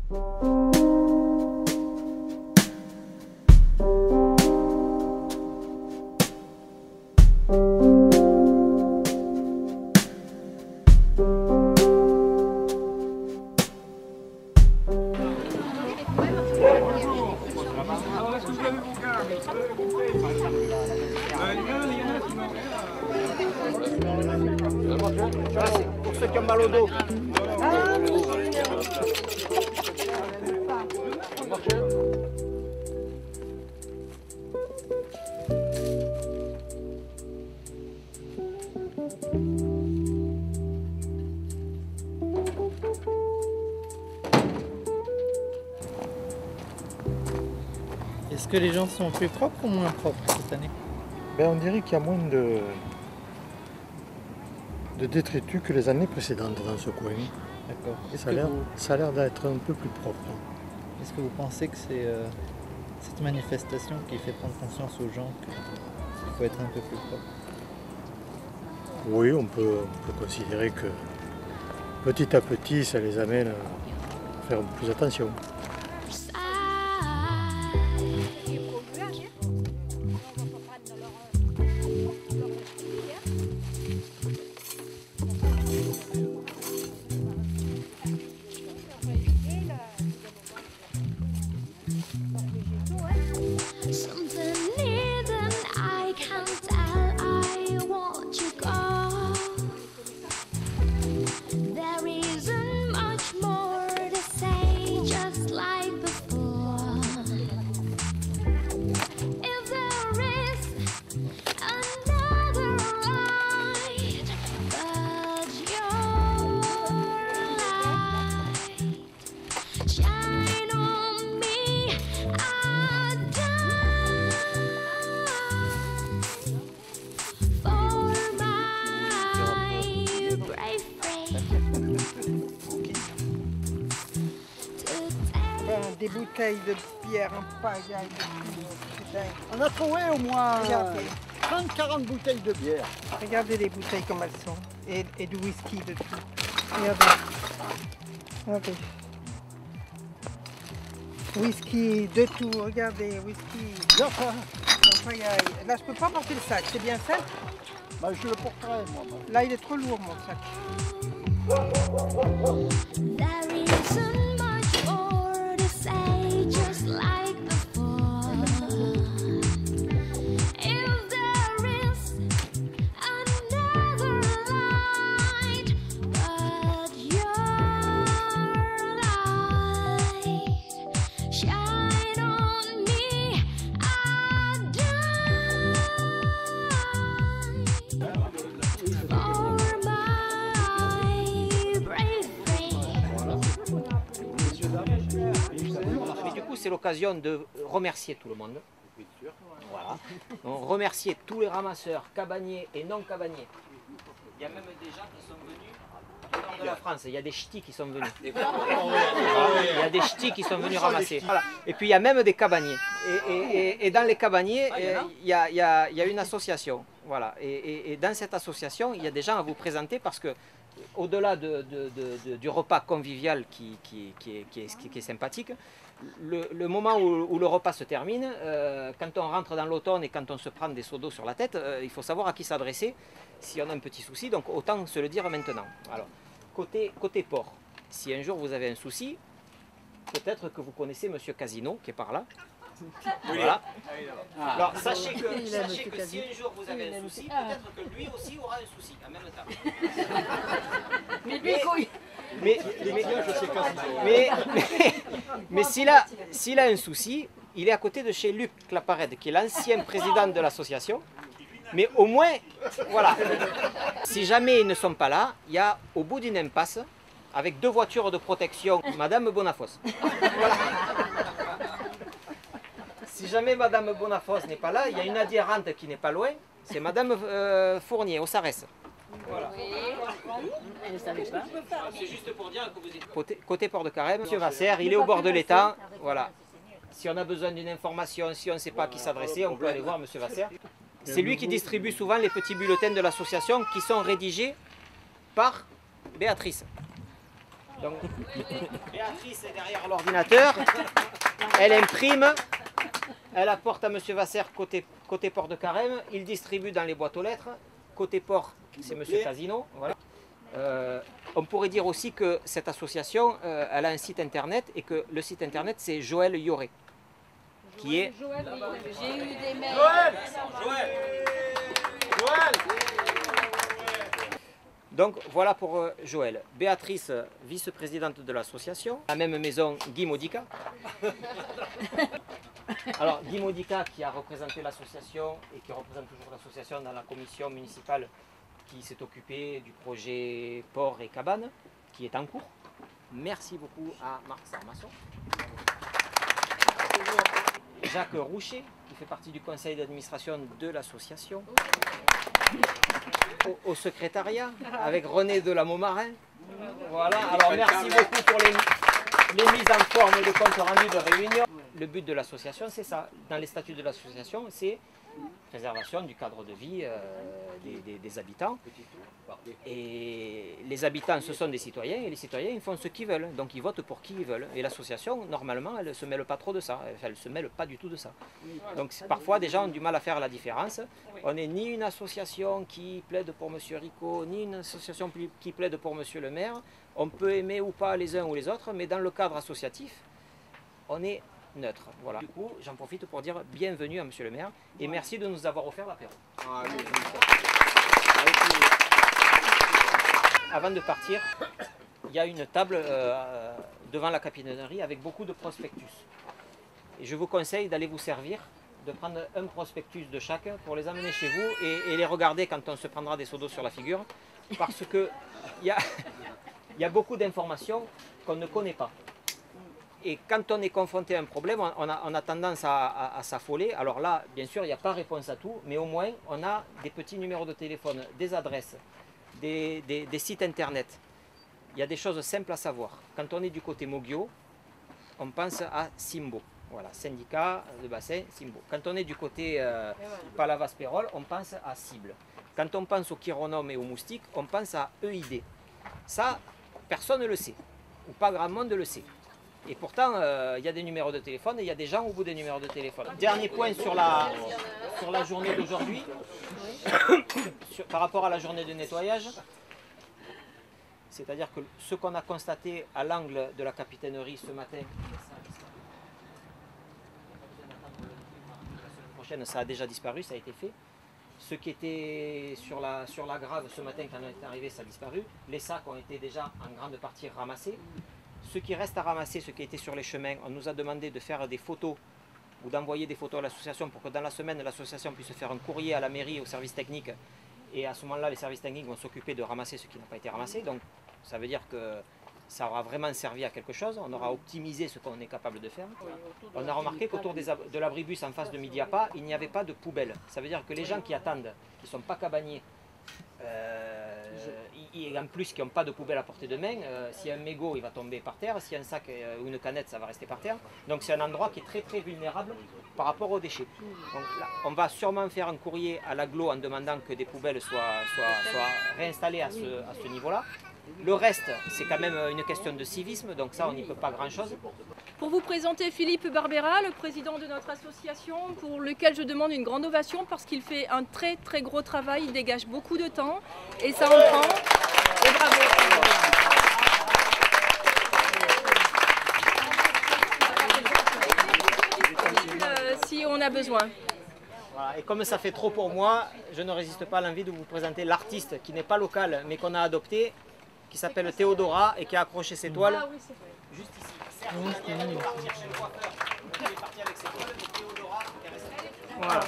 Pour ceux qui ont mal au dos. Est-ce que les gens sont plus propres ou moins propres cette année? On dirait qu'il y a moins de détritus que les années précédentes dans ce coin. D'accord. Ça a l'air d'être un peu plus propre. Est-ce que vous pensez que c'est cette manifestation qui fait prendre conscience aux gens qu'il faut être un peu plus propre? Oui, on peut considérer que petit à petit, ça les amène à faire plus attention. Des bouteilles de bière en pagaille. On a trouvé au moins Regardez. 30-40 bouteilles de bière. Regardez les bouteilles comme elles sont. Et du whisky de tout. Regardez. Regardez. Whisky de tout. Regardez, whisky. En pagaille. Là, je peux pas porter le sac. C'est bien simple. Bah, je le porterai, moi. Là, il est trop lourd, mon sac. C'est l'occasion de remercier tout le monde. Voilà. Donc, remercier tous les ramasseurs, cabaniers et non cabaniers. Il y a même des gens qui sont venus du nord de la France. Il y a des ch'tis qui sont venus. Il y a des ch'tis qui sont venus ramasser. Voilà. Et puis il y a même des cabaniers. Et dans les cabaniers, il y a une association. Voilà. Et dans cette association, il y a des gens à vous présenter parce que au-delà du repas convivial qui est sympathique, le moment où le repas se termine, quand on rentre dans l'automne et quand on se prend des seaux d'eau sur la tête, il faut savoir à qui s'adresser si on a un petit souci, donc autant se le dire maintenant. Alors, côté port, si un jour vous avez un souci, peut-être que vous connaissez Monsieur Casino qui est par là. Voilà. Alors sachez que si un jour vous avez un souci, peut-être que lui aussi aura un souci en même temps. Mais s'il a un souci, il est à côté de chez Luc Claparède, qui est l'ancien président de l'association. Mais au moins, voilà. Si jamais ils ne sont pas là, il y a au bout d'une impasse, avec 2 voitures de protection, Madame Bonafos. Voilà. Si jamais Madame Bonafos n'est pas là, il y a une adhérente qui n'est pas loin, c'est Madame Fournier, au Sarès. Voilà. Je ne savais pas. C'est juste pour dire que vous êtes côté Port de Carême. Monsieur Vasser, il est au bord de l'étang. Voilà. Si on a besoin d'une information, si on ne sait pas à qui s'adresser, on peut aller voir Monsieur Vasser. C'est lui qui distribue souvent les petits bulletins de l'association qui sont rédigés par Béatrice. Donc, Béatrice est derrière l'ordinateur, elle imprime, elle apporte à M. Vasser côté port de Carême, il distribue dans les boîtes aux lettres, côté port c'est M. Casino. Voilà. On pourrait dire aussi que cette association, elle a un site internet et que le site internet c'est Joël Yoré, qui est... J'ai eu des mails. Donc voilà pour Joël. Béatrice, vice-présidente de l'association. À la même maison, Guy Modica. Alors Guy Modica qui a représenté l'association et qui représente toujours l'association dans la commission municipale qui s'est occupée du projet port et cabane, qui est en cours. Merci beaucoup à Marc Sarmasson. Jacques Rouchet, qui fait partie du conseil d'administration de l'association. Au secrétariat, avec René de la Montmarin. Voilà, alors merci beaucoup pour les mises en forme et le compte rendu de réunion. Le but de l'association, c'est ça. Dans les statuts de l'association, c'est préservation du cadre de vie des habitants. Et les habitants, ce sont des citoyens, et les citoyens, ils font ce qu'ils veulent. Donc ils votent pour qui ils veulent. Et l'association, normalement, elle ne se mêle pas trop de ça. Elle ne se mêle pas du tout de ça. Donc parfois, des gens ont du mal à faire la différence. On n'est ni une association qui plaide pour M. Rico, ni une association qui plaide pour M. le maire. On peut aimer ou pas les uns ou les autres, mais dans le cadre associatif, on est neutre. Voilà. Du coup, j'en profite pour dire bienvenue à M. le maire et merci de nous avoir offert l'apéro. Avant de partir, il y a une table devant la capitainerie avec beaucoup de prospectus. Et je vous conseille d'aller vous servir, de prendre un prospectus de chaque pour les amener chez vous et les regarder quand on se prendra des seaux d'eau sur la figure, parce que il y a beaucoup d'informations qu'on ne connaît pas. Et quand on est confronté à un problème, on a tendance à s'affoler. Alors là, bien sûr, il n'y a pas réponse à tout, mais au moins, on a des petits numéros de téléphone, des adresses, des sites internet. Il y a des choses simples à savoir. Quand on est du côté Mogio, on pense à Simbo. Voilà, syndicat de bassin, Simbo. Quand on est du côté Palavas-Pérol, on pense à Cible. Quand on pense au chironome et aux moustiques, on pense à EID. Ça, personne ne le sait, ou pas grand monde le sait. Et pourtant, il y a des numéros de téléphone et il y a des gens au bout des numéros de téléphone. Dernier point sur la journée d'aujourd'hui, par rapport à la journée de nettoyage. C'est-à-dire que ce qu'on a constaté à l'angle de la capitainerie ce matin, la semaine prochaine, ça a déjà disparu, ça a été fait. Ce qui était sur la grave ce matin quand on est arrivé, ça a disparu. Les sacs ont été déjà en grande partie ramassés. Ce qui reste à ramasser, ce qui était sur les chemins, on nous a demandé de faire des photos ou d'envoyer des photos à l'association pour que dans la semaine, l'association puisse faire un courrier à la mairie, au service technique. Et à ce moment-là, les services techniques vont s'occuper de ramasser ce qui n'a pas été ramassé. Donc ça veut dire que ça aura vraiment servi à quelque chose. On aura optimisé ce qu'on est capable de faire. On a remarqué qu'autour de l'abribus en face de Midiapa, il n'y avait pas de poubelle. Ça veut dire que les gens qui attendent, qui ne sont pas cabaniers, et en plus qui n'ont pas de poubelle à portée de main, s'il y a un mégot il va tomber par terre, s'il y a un sac ou une canette ça va rester par terre. Donc c'est un endroit qui est très très vulnérable par rapport aux déchets. Donc là, on va sûrement faire un courrier à l'agglo en demandant que des poubelles soient réinstallées à ce niveau-là. Le reste, c'est quand même une question de civisme, donc ça on n'y peut pas grand-chose. Pour vous présenter Philippe Barbera, le président de notre association, pour lequel je demande une grande ovation parce qu'il fait un très très gros travail, il dégage beaucoup de temps et ça en prend. Et bravo. Si on a besoin. Voilà, et comme ça fait trop pour moi, je ne résiste pas à l'envie de vous présenter l'artiste qui n'est pas local mais qu'on a adopté, qui s'appelle Théodora et qui a accroché ses toiles juste ici. Certes, Daniel est parti chez le coiffeur, il est parti avec ses toiles, mais Théodora est restée. Voilà.